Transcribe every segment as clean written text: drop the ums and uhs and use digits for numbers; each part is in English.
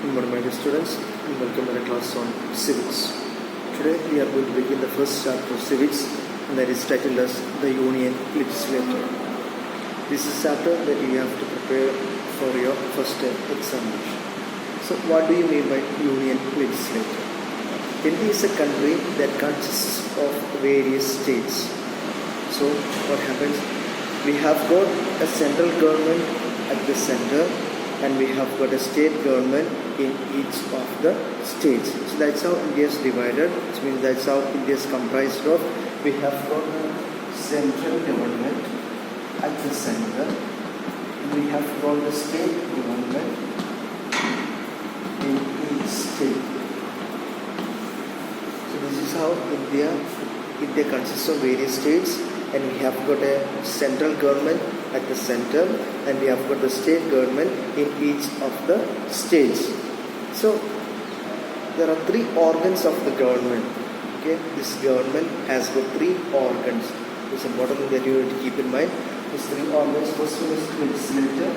Good morning, my dear students, and welcome to the class on civics. Today we are going to begin the first chapter of civics, and that is titled as the Union Legislature. This is a chapter that you have to prepare for your first examination. So, what do you mean by Union Legislature? India is a country that consists of various states. So, what happens? We have got a central government at the center, and we have got a state government in each of the states. So that's how India is divided, which means that's how India is comprised of. We have got a central government at the center, and we have got the state government in each state. So this is how India consists of various states, and we have got a central government at the center, and we have got the state government in each of the states. So there are three organs of the government. Okay, this government has got three organs. It's important thing that you have to keep in mind. These three organs. First one is legislature.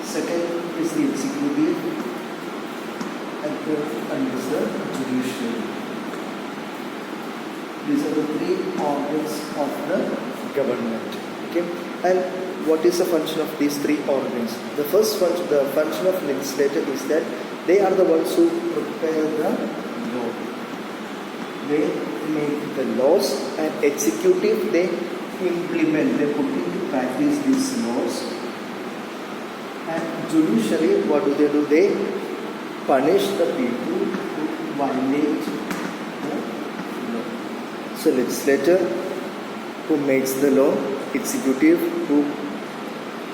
Second is the executive, and third is the judiciary. These are the three organs of the government. Okay, and what is the function of these three organs? The first function, the function of legislature is that they are the ones who prepare the law. They make the laws, and executive, they implement, they put into practice these laws. And judiciary, what do? They punish the people who violate the law. So legislature who makes the law, executive who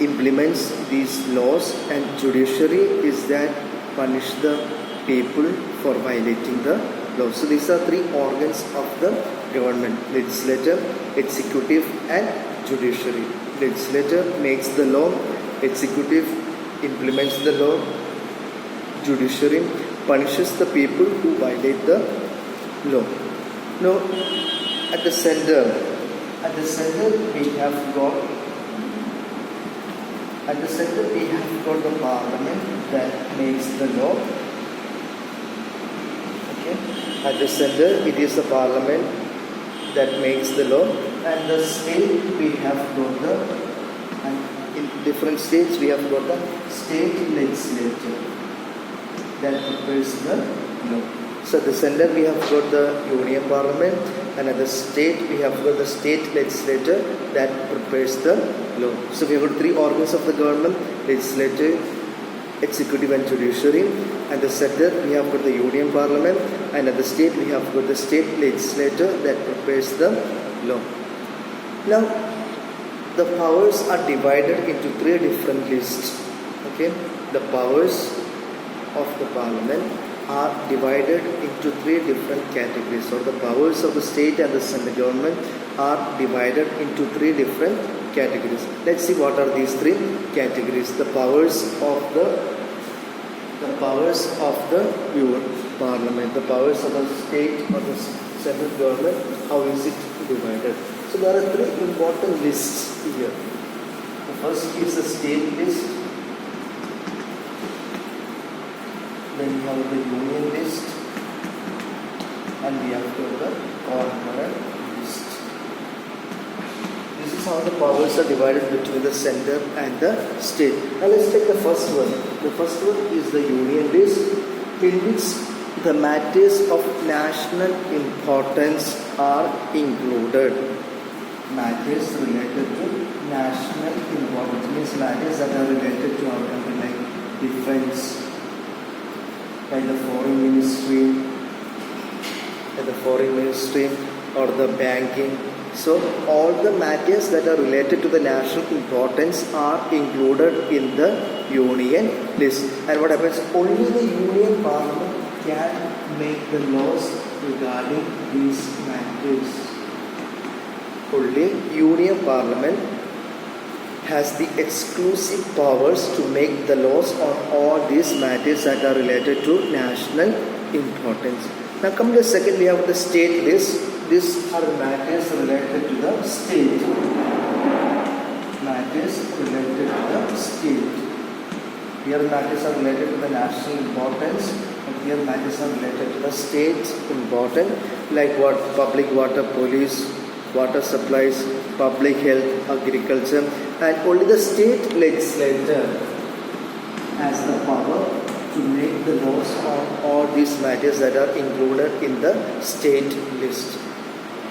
implements these laws, and judiciary is that punish the people for violating the law. So these are three organs of the government: legislature, executive, and judiciary. Legislature makes the law, executive implements the law, judiciary punishes the people who violate the law. Now, at the center we have got the parliament that makes the law. Okay, at the center it is the parliament that makes the law, and the state we have got and in different states we have got the state legislature that prepares the law. So at the center we have got the union parliament, and at the state we have got the state legislature that prepares the law. So we have got three organs of the government: legislature, executive, and judiciary. At the center we have got the union parliament, and at the state we have got the state legislature that prepares the law. Now the powers are divided into three different lists. Okay, the powers of the parliament are divided into three different categories, or the powers of the state and the central government are divided into three different categories. Let's see what are these three categories. The powers of the parliament, the powers of the state or the central government, how is it divided? So there are three important lists here. The first is the state list. Then we have the union list, and we have the corporate list. This is how the powers are divided between the center and the state. Now let's take the first one. The first one is the union list, in which the matters of national importance are included. Matters related to national importance means matters that are related to our country, like defense, by the foreign ministry, or the banking. So all the matters that are related to the national importance are included in the union list. And what happens? Only the union parliament can make the laws regarding these matters. Only union parliament has the exclusive powers to make the laws on all these matters that are related to national importance. Now come to the second, we have the state list. These are matters related to the state. Matters related to the state. Here matters are related to the national importance, and here matters are related to the state importance, like what public water, police, water supplies, public health, agriculture, and only the state legislature has the power to make the laws on all these matters that are included in the state list.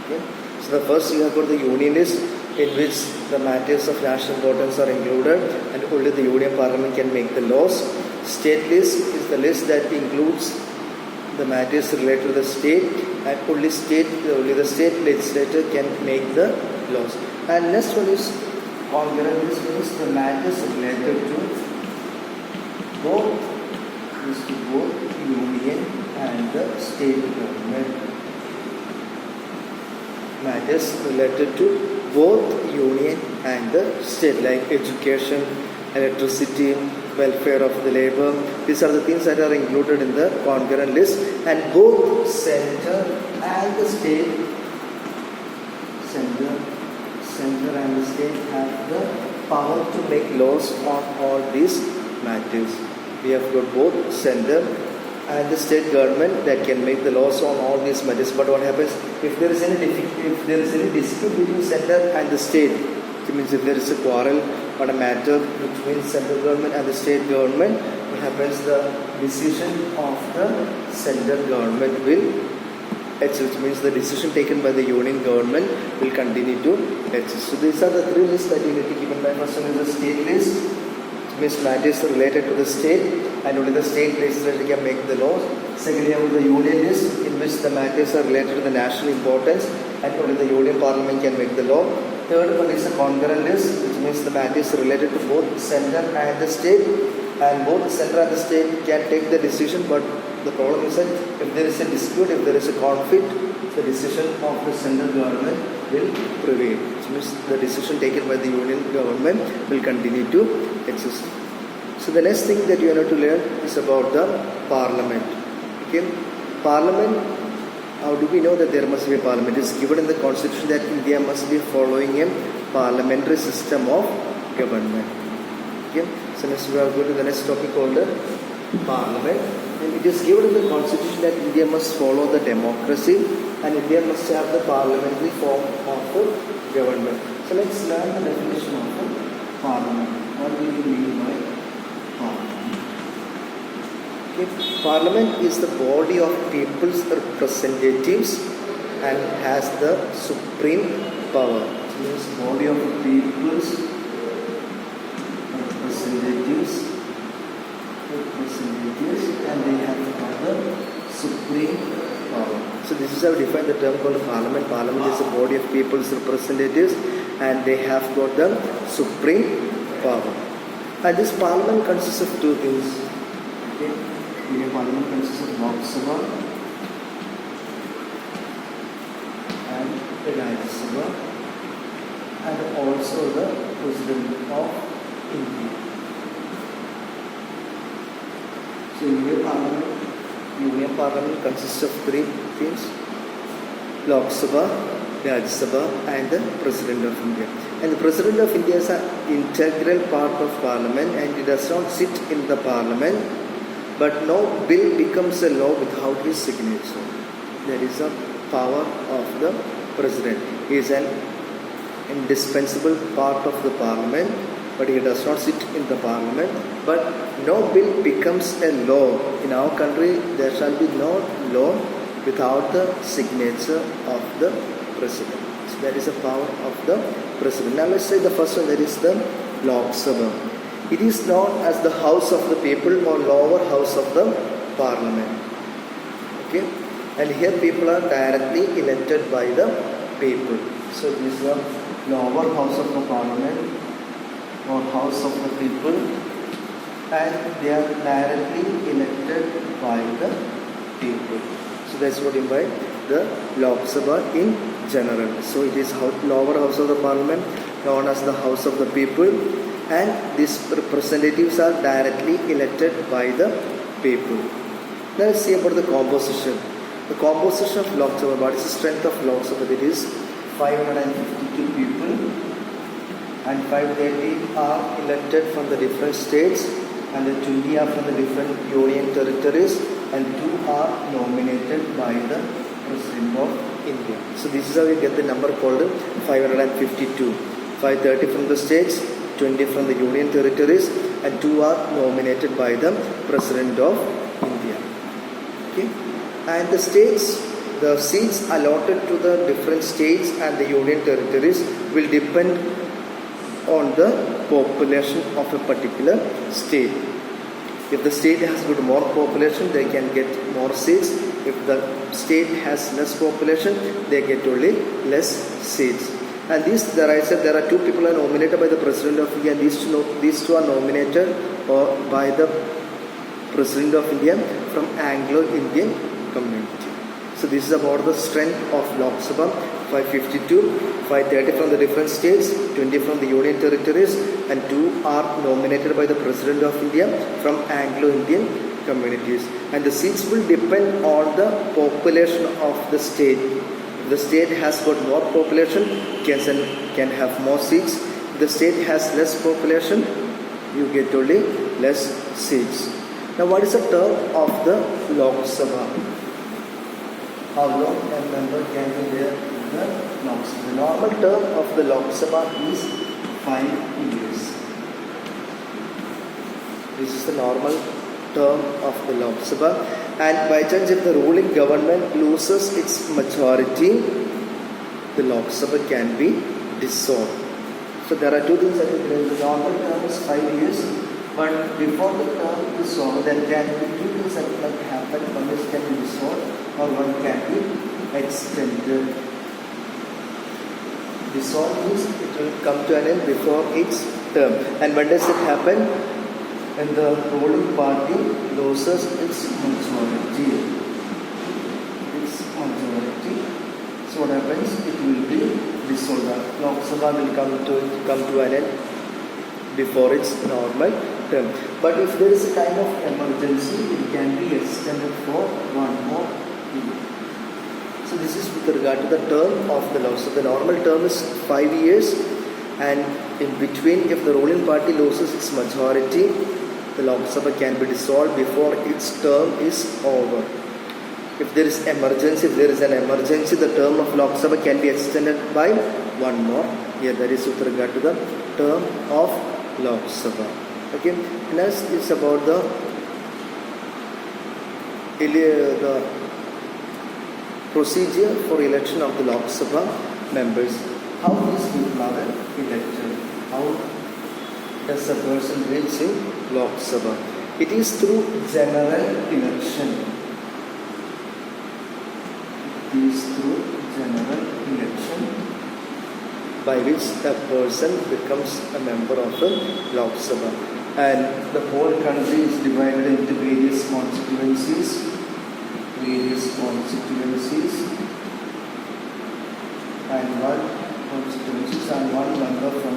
Okay? So the first you have got the union list, in which the matters of national importance are included, and only the union parliament can make the laws. State list is the list that includes the matters related to the state, and only the state legislature can make the laws. And next one is concurrent list, means the matters related to both union and the state government. Matters related to both union and the state, like education, electricity, welfare of the labor. These are the things that are included in the concurrent list, and both center and the state have the power to make laws on all these matters. We have got both center and the state government that can make the laws on all these matters. But what happens if there is any dispute between center and the state? It means if there is a quarrel on a matter between central government and the state government, what happens? The decision of the central government will exist. Means the decision taken by the union government will continue to exist. So these are the three lists that you need to keep in mind. First one is the state list, which matters related to the state, and only the state legislature can make the laws. Secondly, you have the union list, in which the matters are related to the national importance, and only the union parliament can make the law. Third one is the concurrent list, which means the matters are related to both center and the state, and both the center and the state can take the decision. But the problem is that if there is a dispute, if there is a conflict, the decision of the central government will prevail. Which means the decision taken by the union government will continue to exist. So the next thing that you have to learn is about the parliament. Okay, parliament. How do we know that there must be a parliament? It is given in the constitution that India must be following a parliamentary system of government. Okay, so next we are going to the next topic called the parliament. And it is given in the constitution that India must follow the democracy, and India must have the parliamentary form of government. So let's learn the definition of parliament. What do you mean by parliament? Okay. Parliament is the body of people's representatives and has the supreme power. It means body of people's representatives, and they have the supreme power. So this is how we define the term called parliament. Parliament is a body of people's representatives, and they have got the supreme power. And this parliament consists of two things. Okay, Indian parliament consists of Lok Sabha and the Rajya Sabha, and also the President of India. So Union Parliament consists of three things: Lok Sabha, Rajya Sabha, and the President of India. And the President of India is an integral part of Parliament, and he does not sit in the Parliament, but no bill becomes a law without his signature. That is the power of the President. He is an indispensable part of the Parliament, but he does not sit in the Parliament. But no bill becomes a law. In our country, there shall be no law without the signature of the President. So that is the power of the President. Now let's say the first one, that is the Lok Sabha. It is known as the House of the People or lower house of the Parliament. Okay, and here people are directly elected by the people. So this is the lower house of the Parliament or house of the people, and they are directly elected by the people. So that's what you mean the Lok Sabha in general. So it is lower house of the Parliament, known as the house of the people, and these representatives are directly elected by the people. Now let's see about the composition. The composition of Lok Sabha. What is the strength of Lok Sabha? It is 552 people, and 530 are elected from the different states, and the 20 are from the different union territories, and 2 are nominated by the President of India. So this is how we get the number called 552. 530 from the states, 20 from the union territories, and 2 are nominated by the President of India. Okay, and the states, the seats allotted to the different states and the union territories will depend on the population of a particular state. If the state has got more population, they can get more seats. If the state has less population, they get only less seats. And there are 2 people are nominated by the President of India. These 2 are nominated by the President of India from Anglo-Indian community. So this is about the strength of Lok Sabha. 552, 530 from the different states, 20 from the union territories, and 2 are nominated by the President of India from Anglo-Indian communities. And the seats will depend on the population of the state. If the state has got more population, can have more seats. If the state has less population, you get only less seats. Now, what is the term of the Lok Sabha? How long a member can be there in the Lok Sabha? The normal term of the Lok Sabha is 5 years. This is the normal term of the Lok Sabha. And by chance, if the ruling government loses its majority, the Lok Sabha can be dissolved. So there are 2 things that the normal term is 5 years. But before the term is over, there can be 2 things that can happen. One is can be dissolved, or one can be extended. Dissolved means it will come to an end before its term. And when does it happen? When the ruling party loses its majority. So what happens? It will be dissolved. Lok Sabha will come to an end before its normal term. But if there is a kind of emergency, it can be extended for 1 more year. So this is with regard to the term of the law. So the normal term is 5 years, and in between, if the ruling party loses its majority, the Lok Sabha can be dissolved before its term is over. If there is an emergency, the term of Lok Sabha can be extended by 1 more year. That is with regard to the term of Lok Sabha. Okay, next is about the procedure for election of the Lok Sabha members. How these people are elected? How does a person reach in Lok Sabha? It is through general election. It is through general election by which a person becomes a member of the Lok Sabha. And the whole country is divided into various constituencies, and one member from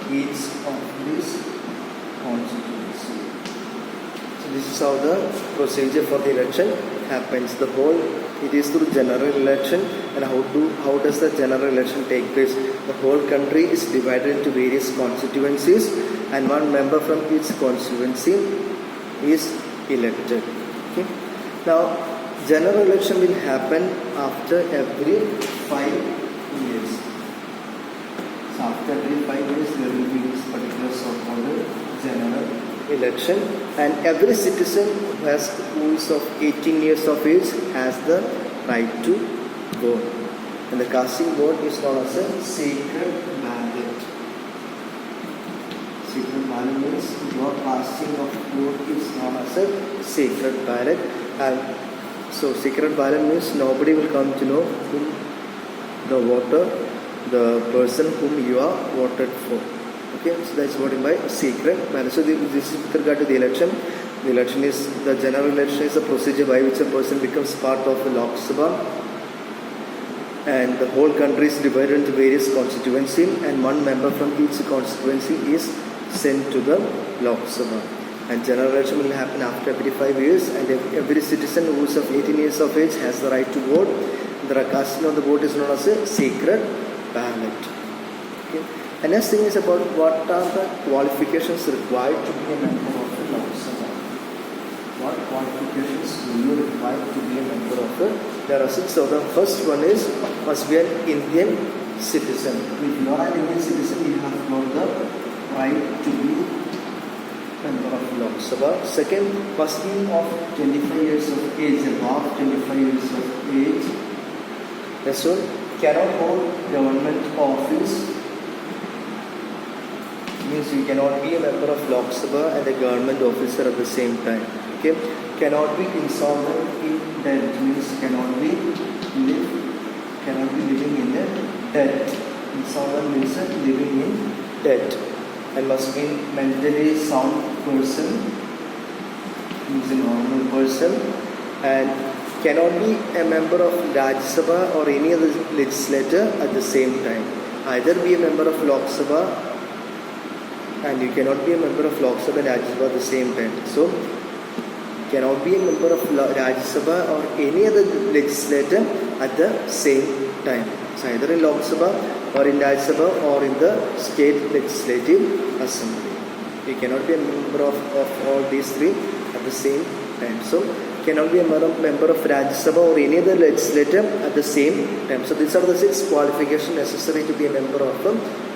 each of these constituencies. So this is how the procedure for the election happens. It is through general election. And how does the general election take place? The whole country is divided into various constituencies, and one member from each constituency is elected. Okay. Now, general election will happen after every 5 years. So after every 5 years, there will be this particular so-called general election, and every citizen who is of 18 years of age has the right to vote. And the casting vote is known as a secret ballot. Secret ballot means your casting of vote is known as a secret ballot. And so secret ballot means nobody will come to know whom the voter, the person whom you are voted for. Okay, so that's what I mean by secret ballot. So this is with regard to the election. The general election is a procedure by which a person becomes part of the Lok Sabha, and the whole country is divided into various constituencies, and one member from each constituency is sent to the Lok Sabha. And general election will happen after every 5 years, and every citizen who is of 18 years of age has the right to vote. The casting of the vote is known as a secret ballot. Okay. And next thing is about what are the qualifications required to be a member of the Lok Sabha. qualifications do you require to be a member of it? There are 6 of them. First one is must be an Indian citizen. If you are an Indian citizen, you have got the right to be member of Lok Sabha. Second, must be of 25 years of age, above 25 years of age. That's all. Cannot hold government office. Means you cannot be a member of Lok Sabha and a government officer at the same time. Okay. Cannot be insolvent in debt. Means cannot be living in a debt. Insolvent means living in debt. And must be mentally sound person. Means a normal person. And cannot be a member of Rajya Sabha or any other legislature at the same time. Either be a member of Lok Sabha, and you cannot be a member of Lok Sabha and Rajya Sabha at the same time. So, cannot be a member of Rajya Sabha or any other legislature at the same time. So, either in Lok Sabha or in Rajya Sabha or in the state legislative assembly. You cannot be a member of all these three at the same time. So, cannot be a member of Rajya Sabha or any other legislature at the same time. So, these are the 6 qualifications necessary to be a member of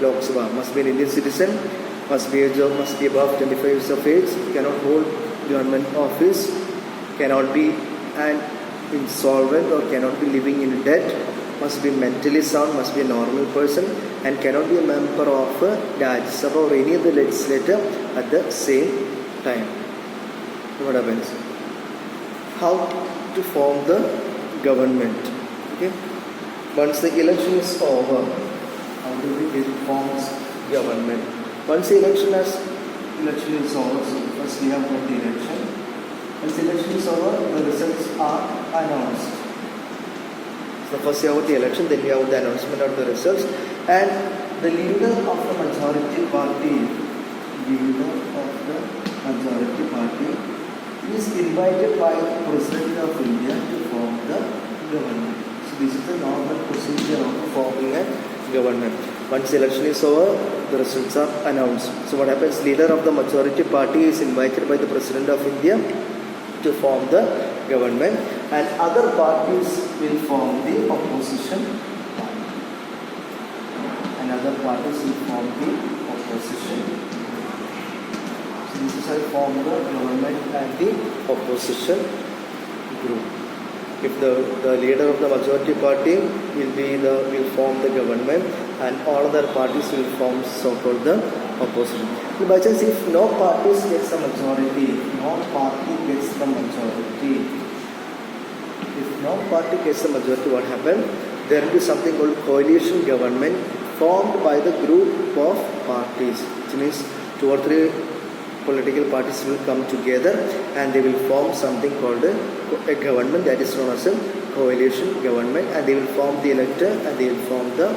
Lok Sabha. Must be an Indian citizen. Must be above 25 years of age, cannot hold government office, cannot be an insolvent or cannot be living in debt, must be mentally sound, must be a normal person, and cannot be a member of Rajya Sabha or any other legislature at the same time. What happens? How to form the government? Okay. Once the election is over, how do we form government? Once the election is over, so first we have got the election. Once the election is over, the results are announced. So first you have the election, then you have the announcement of the results, and the leader of the majority party is invited by the President of India to form the government. So this is the normal procedure of forming a government. Once the election is over, the results are announced. So what happens? Leader of the majority party is invited by the President of India to form the government, and other parties will form the opposition party. And other parties will form the opposition. So this is how you form the government and the opposition group. If the leader of the majority party will form the government, and all other parties will form so-called the opposition. So by chance, if no party gets the majority, what happens? There will be something called coalition government formed by the group of parties. Which means 2 or 3 political parties will come together and they will form something called a government, that is known as a coalition government, and they will form the elector and they will form the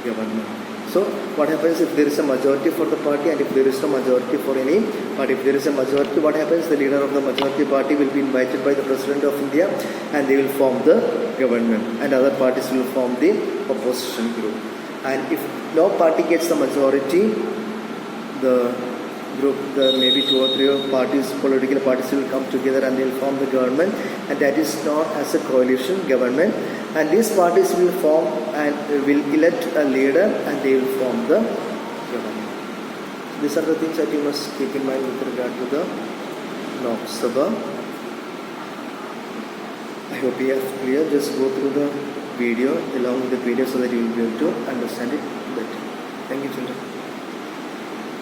government. So what happens if there is a majority for the party and if there is no majority for any party? If there is a majority, what happens? The leader of the majority party will be invited by the President of India and they will form the government, and other parties will form the opposition group. And if no party gets the majority, maybe 2 or 3 political parties will come together and they will form the government, and that is known as a coalition government. And these parties will form and will elect a leader and they will form the government. These are the things that you must keep in mind with regard to the Lok Sabha. I hope you are clear. Just go through the video along with the PDF so that you will be able to understand it better. Thank you, children.